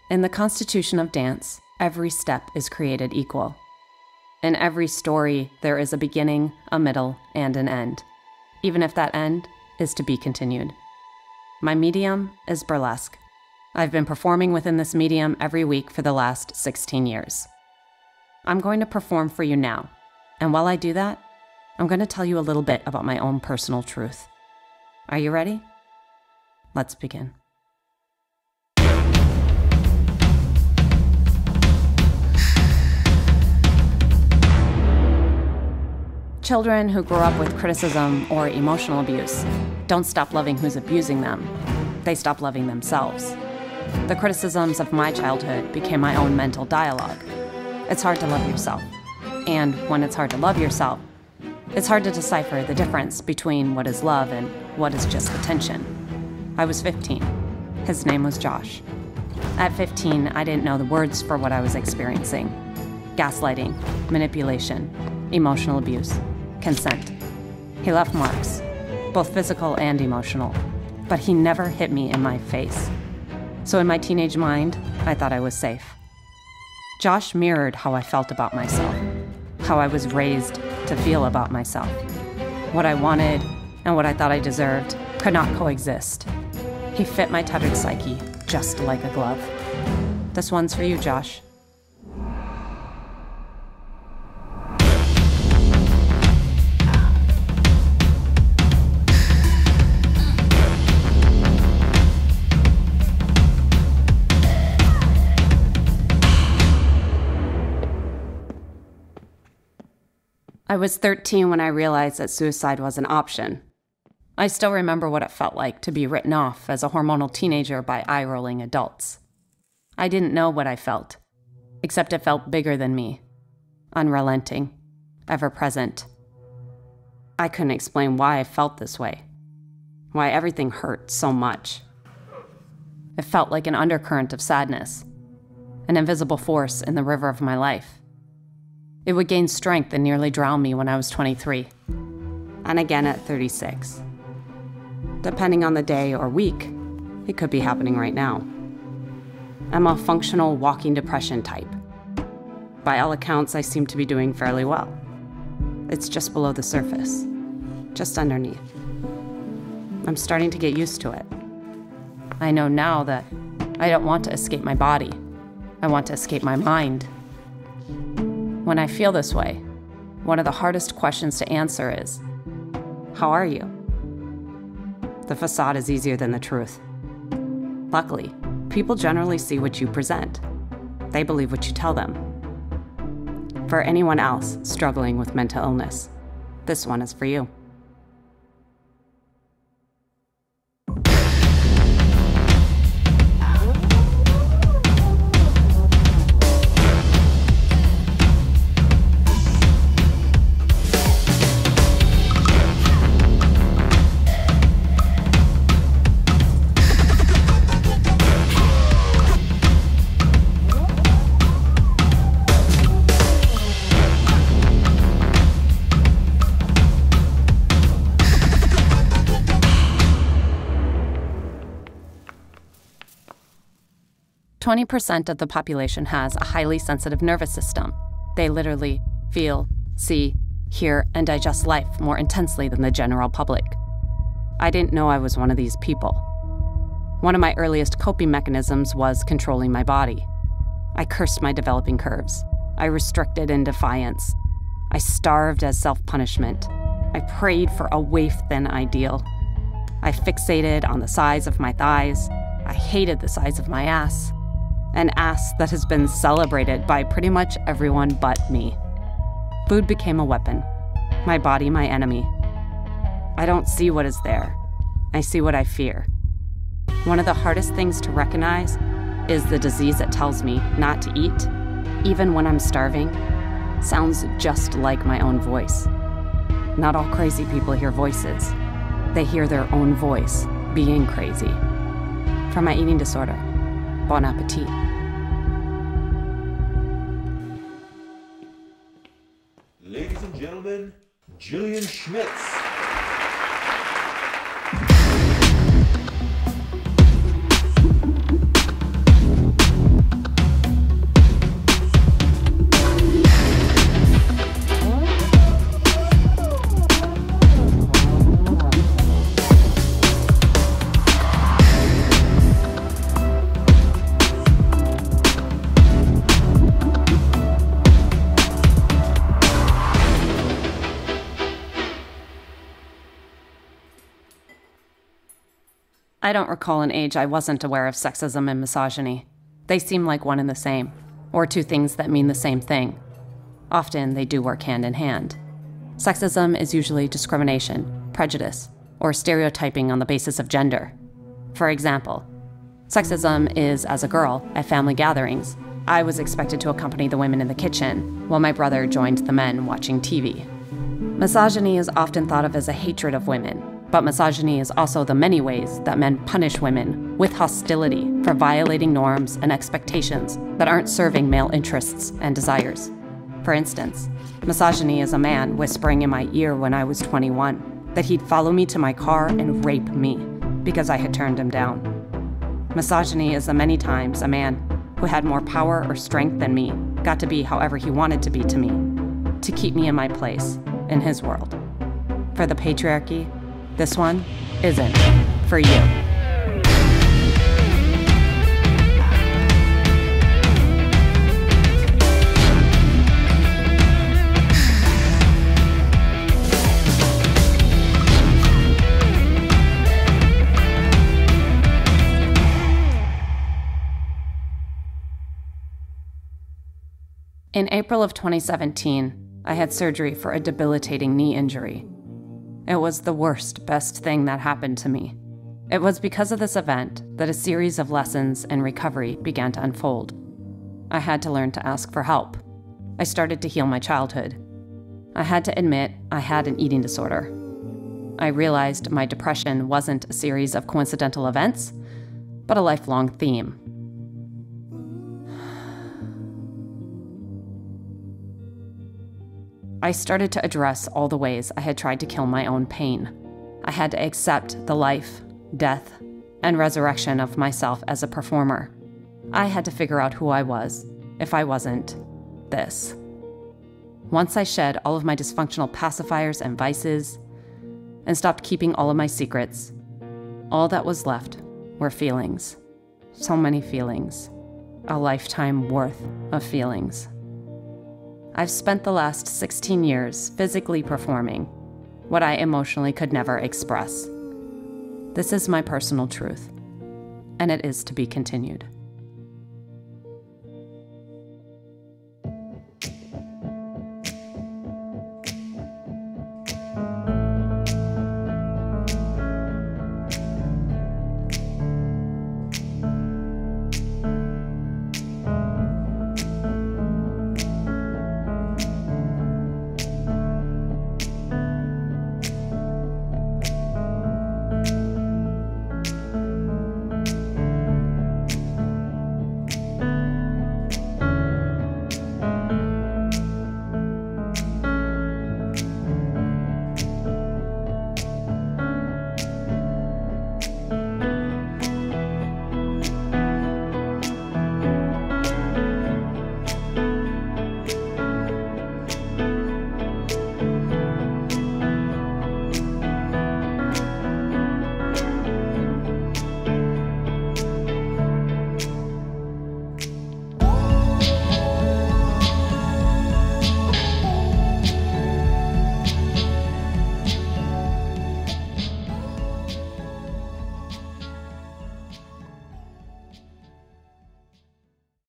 In the constitution of dance, every step is created equal. In every story, there is a beginning, a middle, and an end, even if that end is to be continued. My medium is burlesque. I've been performing within this medium every week for the last 16 years. I'm going to perform for you now, and while I do that, I'm going to tell you a little bit about my own personal truth. Are you ready? Let's begin. Children who grow up with criticism or emotional abuse don't stop loving who's abusing them. They stop loving themselves. The criticisms of my childhood became my own mental dialogue. It's hard to love yourself. And when it's hard to love yourself, it's hard to decipher the difference between what is love and what is just attention. I was 15. His name was Josh. At 15, I didn't know the words for what I was experiencing. Gaslighting, manipulation, emotional abuse, consent. He left marks, both physical and emotional, but he never hit me in my face. So in my teenage mind, I thought I was safe. Josh mirrored how I felt about myself, how I was raised to feel about myself. What I wanted and what I thought I deserved could not coexist. He fit my tattered psyche just like a glove. This one's for you, Josh. I was 13 when I realized that suicide was an option. I still remember what it felt like to be written off as a hormonal teenager by eye-rolling adults. I didn't know what I felt, except it felt bigger than me, unrelenting, ever-present. I couldn't explain why I felt this way, why everything hurt so much. It felt like an undercurrent of sadness, an invisible force in the river of my life. It would gain strength and nearly drown me when I was 23, and again at 36. Depending on the day or week, it could be happening right now. I'm a functional walking depression type. By all accounts, I seem to be doing fairly well. It's just below the surface, just underneath. I'm starting to get used to it. I know now that I don't want to escape my body. I want to escape my mind. When I feel this way, one of the hardest questions to answer is, how are you? The facade is easier than the truth. Luckily, people generally see what you present. They believe what you tell them. For anyone else struggling with mental illness, this one is for you. Twenty 20% of the population has a highly sensitive nervous system. They literally feel, see, hear, and digest life more intensely than the general public. I didn't know I was one of these people. One of my earliest coping mechanisms was controlling my body. I cursed my developing curves. I restricted in defiance. I starved as self-punishment. I prayed for a waif-thin ideal. I fixated on the size of my thighs. I hated the size of my ass. An ass that has been celebrated by pretty much everyone but me. Food became a weapon. My body, my enemy. I don't see what is there. I see what I fear. One of the hardest things to recognize is the disease that tells me not to eat, even when I'm starving, sounds just like my own voice. Not all crazy people hear voices. They hear their own voice being crazy. For my eating disorder, bon appetit. Ladies and gentlemen, Jillian Schmitz. I don't recall an age I wasn't aware of sexism and misogyny. They seem like one and the same, or two things that mean the same thing. Often, they do work hand in hand. Sexism is usually discrimination, prejudice, or stereotyping on the basis of gender. For example, sexism is, as a girl, at family gatherings, I was expected to accompany the women in the kitchen, while my brother joined the men watching TV. Misogyny is often thought of as a hatred of women, but misogyny is also the many ways that men punish women with hostility for violating norms and expectations that aren't serving male interests and desires. For instance, misogyny is a man whispering in my ear when I was 21 that he'd follow me to my car and rape me because I had turned him down. Misogyny is the many times a man who had more power or strength than me got to be however he wanted to be to me, to keep me in my place in his world. For the patriarchy, this one isn't for you. In April of 2017, I had surgery for a debilitating knee injury. It was the worst, best thing that happened to me. It was because of this event that a series of lessons and recovery began to unfold. I had to learn to ask for help. I started to heal my childhood. I had to admit I had an eating disorder. I realized my depression wasn't a series of coincidental events, but a lifelong theme. I started to address all the ways I had tried to kill my own pain. I had to accept the life, death, and resurrection of myself as a performer. I had to figure out who I was, if I wasn't this. Once I shed all of my dysfunctional pacifiers and vices, and stopped keeping all of my secrets, all that was left were feelings. So many feelings. A lifetime worth of feelings. I've spent the last 16 years physically performing what I emotionally could never express. This is my personal truth, and it is to be continued.